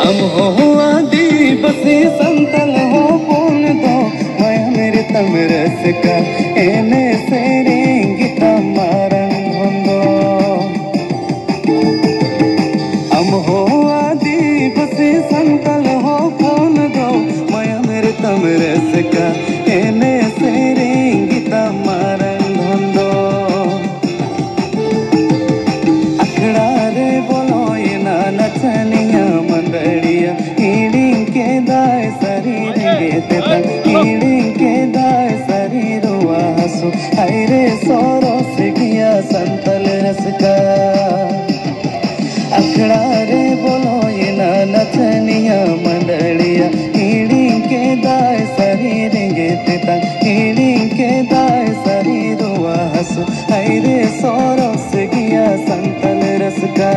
हम हो आदिवासी संतल हो कौन दो माया मेरे तमरस का एने सेरेंगी तमारन होंदो हम हो आदिवासी संतल हो कौन दो माया मेरे तमरस का एने सेरेंगी तमारन होंदो अखड़ा रे बोलो ये ना नचनिया मंदड़िया हीड़िंग के दाए शरीर गेते तक हीड़िंग के दाए शरीर वासु हरे सोरो से गया संतल रस का अखड़ा रे बोलो ये ना नचनिया मंदड़िया हीड़िंग के दाए शरीर गेते तक हीड़िंग के दाए शरीर वासु हरे सोरो से गया संतल रस का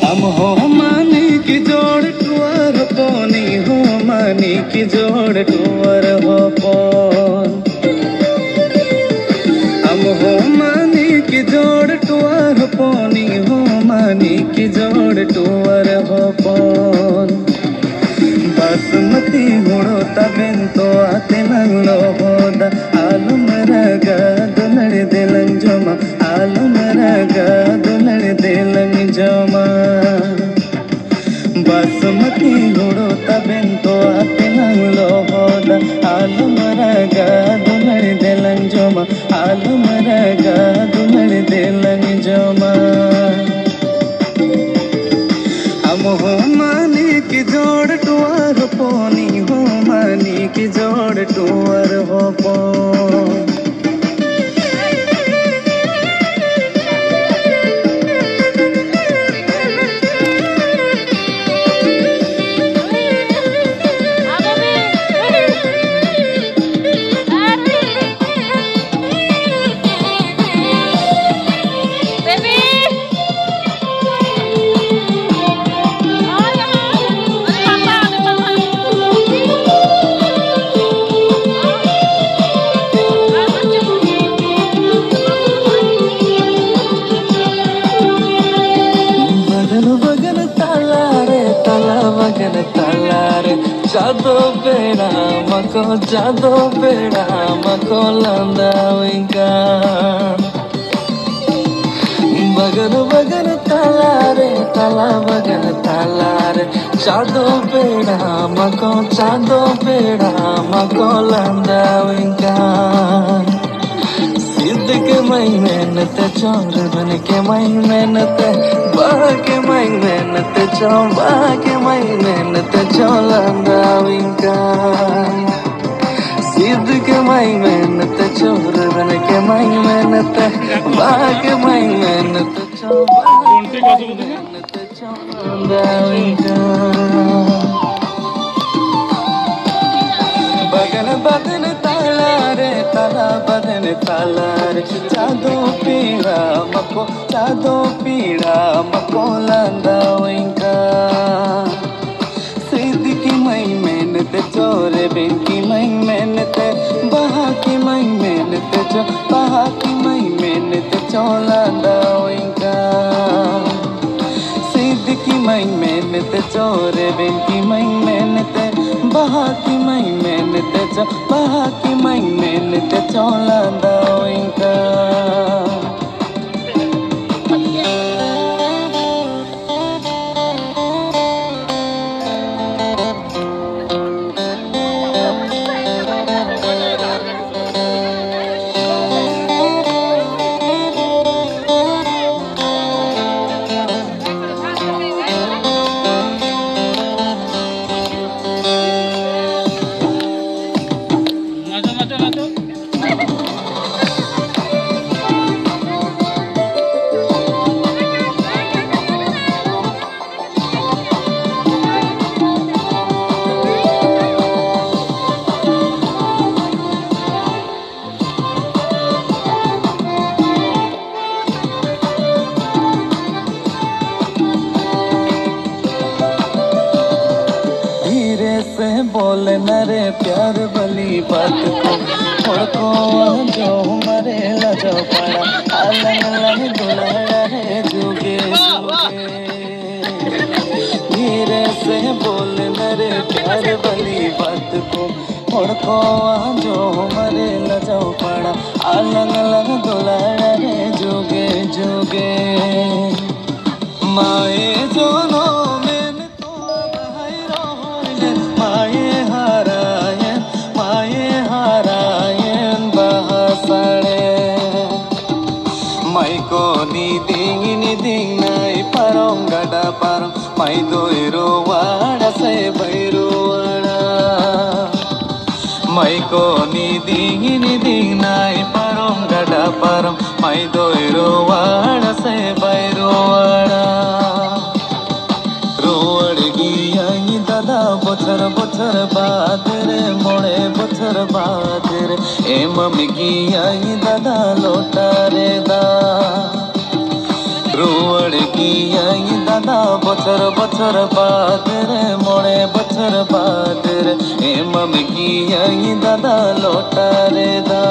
हम हो मानी की जोड़ टुअर पोनी हो मानी की जोड़ टुअर हो पोन हम हो मानी की जोड़ टुअर पोनी हो मानी की जोड़ टुअर हो पोन बासमती हुड़ो तबेन तो आते नंगलो होदा आलू मरगा दुलड़ दिलंग जोमा आलू मरगा दुलड़ दिलंग जोमा बासमती हुड़ो तबेन तो आते नंगलो होदा आलू मरगा दुलड़ दिलंग जोमा आलू मरगा दुलड़ दिलंग जोमा हम हो मानी की जोड़ टुअर पोनी हो मानी की जोड़ टुअर हो पोन जादो बेड़ा मको लंदाविंगा बगर बगर तालारे ताला बगर तालारे जादो बेड़ा मको लंदाविंगा सिद्ध के मई मेहनत चोर बन के मई मेहनत बाह के मई मेहनत चो बाह के मई मेहनत चो लंदाविंगा सिद्ध के मई मेहनत चोर बन के मई मेहनत बाह के मई मेहनत चो बाह के मई मेहनत चो लंदाविंगा बगन बदन तालारे ताला बदन तालारे चादो पीड़ा मको लंदाविंगा सिद्ध की मई मेहनत चोरे बेंकी मई मेहनत बहा की मई मेहनत चो बहा की मई मेहनत चो लंदाविंगा सिद्ध की मई मेहनत चोरे बेंकी मई मेहनत बहा की मई मेहनत चो बहा की मई मेहनत चो लंदाविंगा बोले नरे प्यार भली बात को थोड़को जो मरे लजो पड़ा आलन लही दुलहड़ा है जुगे जुगे भली बात को मुड़को जो मरे लजो पड़ा अलग अलग दुलारा रे जुगे जुगे माए जोनो में तो भाई रोए माए हारायन बहसड़े माई को नी ding nai parong gada parong mai doiro wada se bairu wada mai ko ni ding nai parong gada parong mai doiro wada se bairu wada रोअड़गी आई दादा बछर बछर बाद रे मोड़े बछर बाद रे ए मम्मी आई दादा लोटा रे दा रोअड़गी आई दादा बछर बछर बाद रे मोड़े बछर बाद रे ए मम्मी आई दादा लोटा रे दा